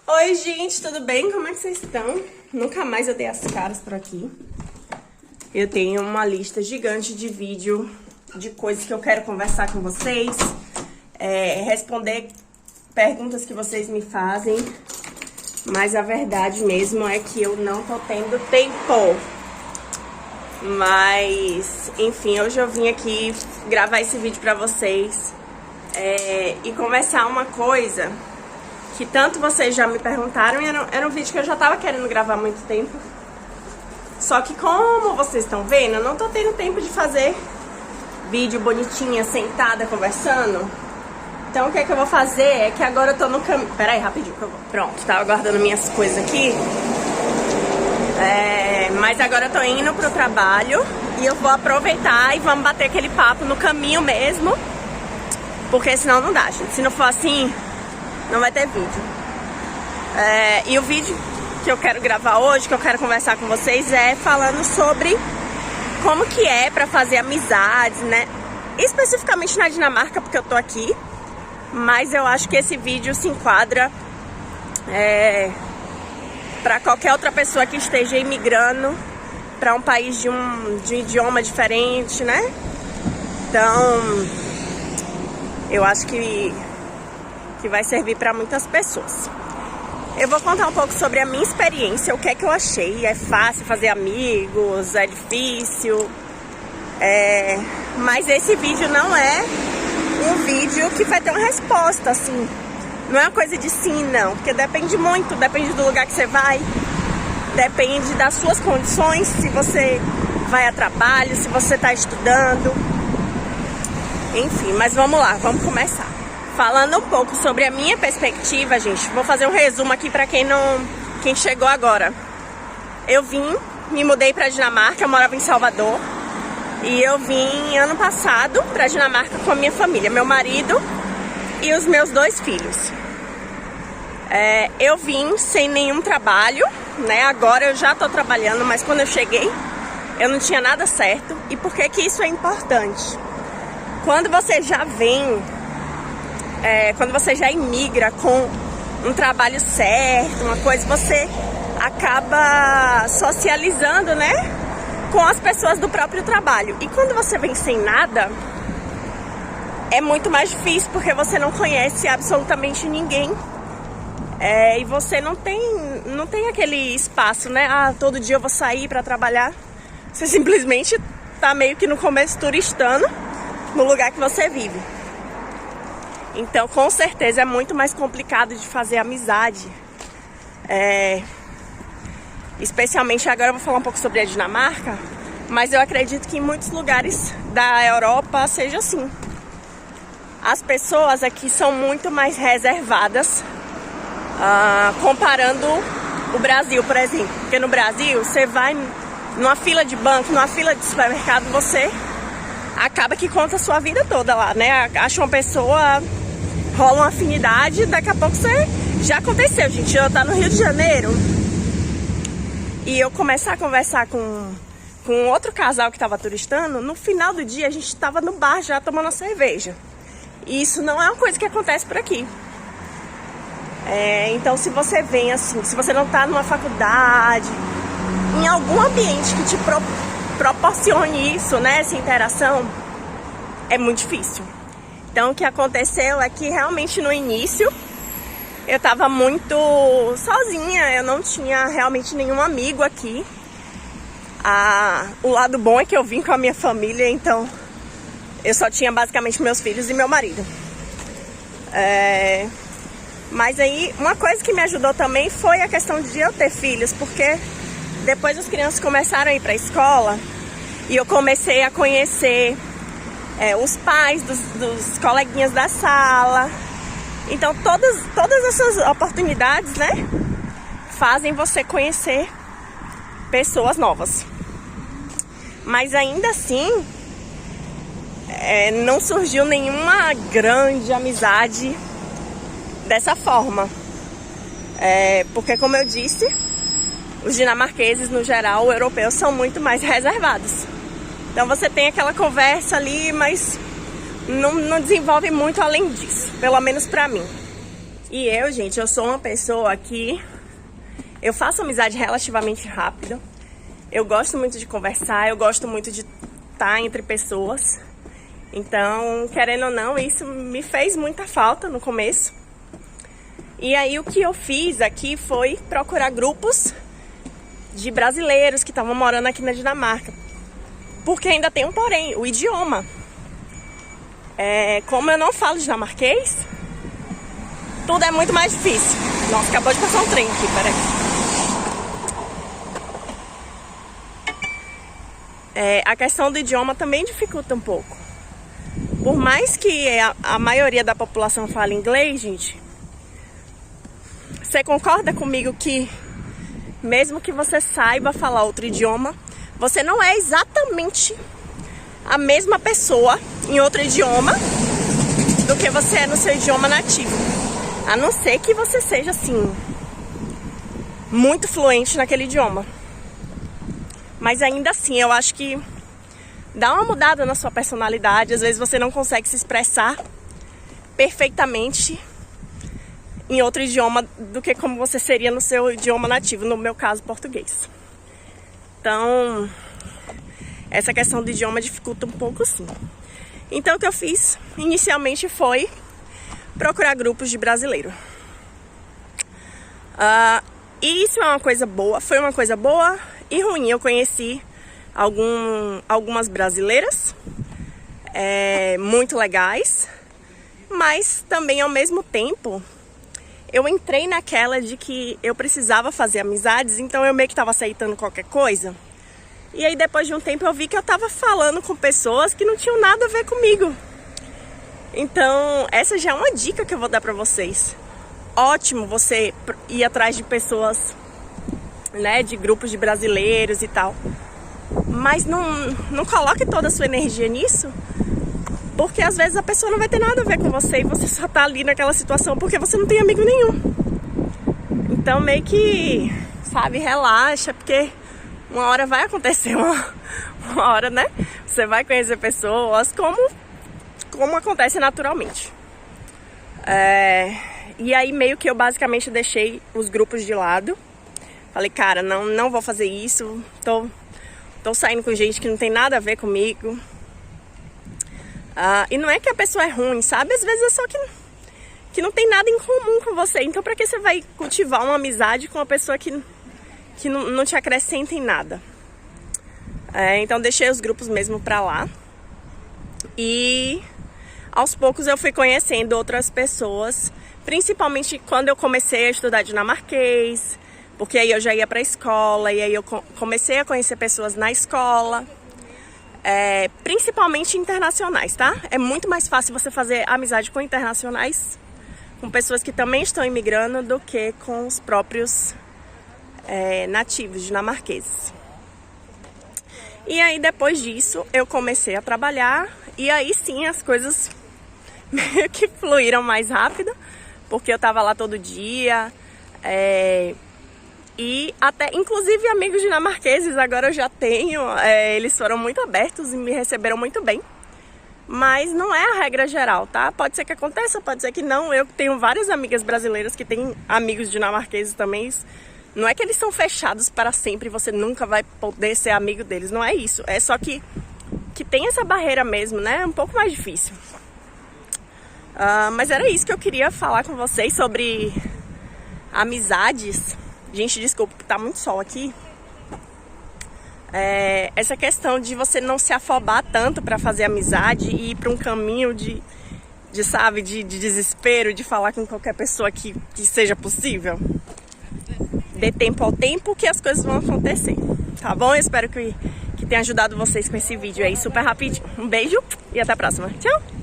Oi, gente, tudo bem? Como é que vocês estão? Nunca mais eu dei as caras por aqui. Eu tenho uma lista gigante de vídeo, de coisas que eu quero conversar com vocês, responder perguntas que vocês me fazem, mas a verdade mesmo é que eu não tô tendo tempo. Mas, enfim, hoje eu vim aqui gravar esse vídeo pra vocês e conversar uma coisa que tanto vocês já me perguntaram, e era um vídeo que eu já tava querendo gravar há muito tempo. Só que como vocês estão vendo, eu não tô tendo tempo de fazer vídeo bonitinha, sentada, conversando. Então o que é que eu vou fazer é que agora eu tô no caminho... Pera aí, rapidinho que eu vou... Pronto, tava guardando minhas coisas aqui. Mas agora eu tô indo pro trabalho e eu vou aproveitar e vamos bater aquele papo no caminho mesmo. Porque senão não dá, gente. Se não for assim, não vai ter vídeo. E o vídeo que eu quero gravar hoje, que eu quero conversar com vocês, é falando sobre como que é pra fazer amizades, né? Especificamente na Dinamarca, porque eu tô aqui. Mas eu acho que esse vídeo se enquadra pra qualquer outra pessoa que esteja imigrando pra um país de um idioma diferente, né? Então, eu acho que vai servir pra muitas pessoas. Eu vou contar um pouco sobre a minha experiência, o que é que eu achei. É fácil fazer amigos, é difícil. Mas esse vídeo não é um vídeo que vai ter uma resposta, assim. Não é uma coisa de sim, não. Porque depende muito, depende do lugar que você vai. Depende das suas condições, se você vai a trabalho, se você está estudando. Enfim, mas vamos lá, vamos começar. Falando um pouco sobre a minha perspectiva, gente, vou fazer um resumo aqui para quem chegou agora. Eu me mudei para Dinamarca, eu morava em Salvador. E eu vim ano passado para Dinamarca com a minha família, meu marido e os meus 2 filhos. Eu vim sem nenhum trabalho, né? Agora eu já tô trabalhando, mas quando eu cheguei, eu não tinha nada certo. E por que que isso é importante? Quando você já vem... quando você já imigra com um trabalho certo, uma coisa, você acaba socializando, né, com as pessoas do próprio trabalho. E quando você vem sem nada, é muito mais difícil, porque você não conhece absolutamente ninguém. E você não tem aquele espaço, né? Ah, todo dia eu vou sair pra trabalhar. Você simplesmente tá meio que no começo turistando no lugar que você vive. Então, com certeza, é muito mais complicado de fazer amizade. Especialmente agora eu vou falar um pouco sobre a Dinamarca, mas eu acredito que em muitos lugares da Europa seja assim. As pessoas aqui são muito mais reservadas, comparando o Brasil, por exemplo. Porque no Brasil, você vai numa fila de banco, numa fila de supermercado, você acaba que conta a sua vida toda lá, né? Acha uma pessoa... rola uma afinidade, daqui a pouco você... Já aconteceu, gente, eu tá no Rio de Janeiro e eu começar a conversar com outro casal que tava turistando. No final do dia a gente tava no bar já tomando uma cerveja. E isso não é uma coisa que acontece por aqui. Então se você vem assim, se você não tá numa faculdade, em algum ambiente que te proporcione isso, né, essa interação, é muito difícil. Então o que aconteceu é que realmente no início eu tava muito sozinha, eu não tinha realmente nenhum amigo aqui. O lado bom é que eu vim com a minha família, então eu só tinha basicamente meus filhos e meu marido. Mas aí uma coisa que me ajudou também foi a questão de eu ter filhos, porque depois as crianças começaram a ir pra escola e eu comecei a conhecer os pais dos coleguinhas da sala. Então todas essas oportunidades, né, fazem você conhecer pessoas novas. Mas ainda assim, não surgiu nenhuma grande amizade dessa forma. Porque, como eu disse, os dinamarqueses, no geral, europeus, são muito mais reservados. Então você tem aquela conversa ali, mas não desenvolve muito além disso, pelo menos pra mim. E eu, gente, eu sou uma pessoa que eu faço amizade relativamente rápido. Eu gosto muito de conversar, eu gosto muito de estar entre pessoas. Então, querendo ou não, isso me fez muita falta no começo. E aí o que eu fiz aqui foi procurar grupos de brasileiros que estavam morando aqui na Dinamarca. Porque ainda tem um porém, o idioma. Como eu não falo dinamarquês, tudo é muito mais difícil. Nossa, acabou de passar um trem aqui, peraí. A questão do idioma também dificulta um pouco. Por mais que a maioria da população fale inglês, gente, você concorda comigo que mesmo que você saiba falar outro idioma, você não é exatamente a mesma pessoa em outro idioma do que você é no seu idioma nativo. A não ser que você seja, assim, muito fluente naquele idioma. Mas ainda assim, eu acho que dá uma mudada na sua personalidade. Às vezes você não consegue se expressar perfeitamente em outro idioma do que como você seria no seu idioma nativo, no meu caso, português. Então, essa questão do idioma dificulta um pouco, sim. Então, o que eu fiz inicialmente foi procurar grupos de brasileiro. E isso é uma coisa boa, foi uma coisa boa e ruim. Eu conheci algumas brasileiras muito legais, mas também ao mesmo tempo eu entrei naquela de que eu precisava fazer amizades, então eu meio que estava aceitando qualquer coisa. E aí depois de um tempo eu vi que eu estava falando com pessoas que não tinham nada a ver comigo. Então essa já é uma dica que eu vou dar pra vocês. Ótimo você ir atrás de pessoas, né, de grupos de brasileiros e tal. Mas não coloque toda a sua energia nisso, porque às vezes a pessoa não vai ter nada a ver com você e você só tá ali naquela situação porque você não tem amigo nenhum. Então meio que, sabe, relaxa, porque uma hora vai acontecer, uma hora, né? Você vai conhecer pessoas como acontece naturalmente. E aí meio que eu basicamente deixei os grupos de lado. Falei, cara, não vou fazer isso, tô saindo com gente que não tem nada a ver comigo. E não é que a pessoa é ruim, sabe? Às vezes é só que não tem nada em comum com você. Então pra que você vai cultivar uma amizade com uma pessoa que não te acrescenta em nada? Então deixei os grupos mesmo pra lá. E aos poucos eu fui conhecendo outras pessoas, principalmente quando eu comecei a estudar dinamarquês, porque aí eu já ia pra escola, e aí eu comecei a conhecer pessoas na escola. Principalmente internacionais, tá? É muito mais fácil você fazer amizade com internacionais, com pessoas que também estão imigrando, do que com os próprios nativos dinamarqueses. E aí depois disso eu comecei a trabalhar, e aí sim as coisas meio que fluíram mais rápido, porque eu tava lá todo dia. E até, inclusive, amigos dinamarqueses agora eu já tenho. Eles foram muito abertos e me receberam muito bem. Mas não é a regra geral, tá? Pode ser que aconteça, pode ser que não. Eu tenho várias amigas brasileiras que têm amigos dinamarqueses também. Não é que eles são fechados para sempre e você nunca vai poder ser amigo deles. Não é isso. É só que tem essa barreira mesmo, né? É um pouco mais difícil. Mas era isso que eu queria falar com vocês sobre amizades. Gente, desculpa, tá muito sol aqui. Essa questão de você não se afobar tanto para fazer amizade e ir para um caminho de desespero, de falar com qualquer pessoa que seja possível. Dê tempo ao tempo que as coisas vão acontecer, tá bom? Eu espero que tenha ajudado vocês com esse vídeo aí super rapidinho. Um beijo e até a próxima. Tchau!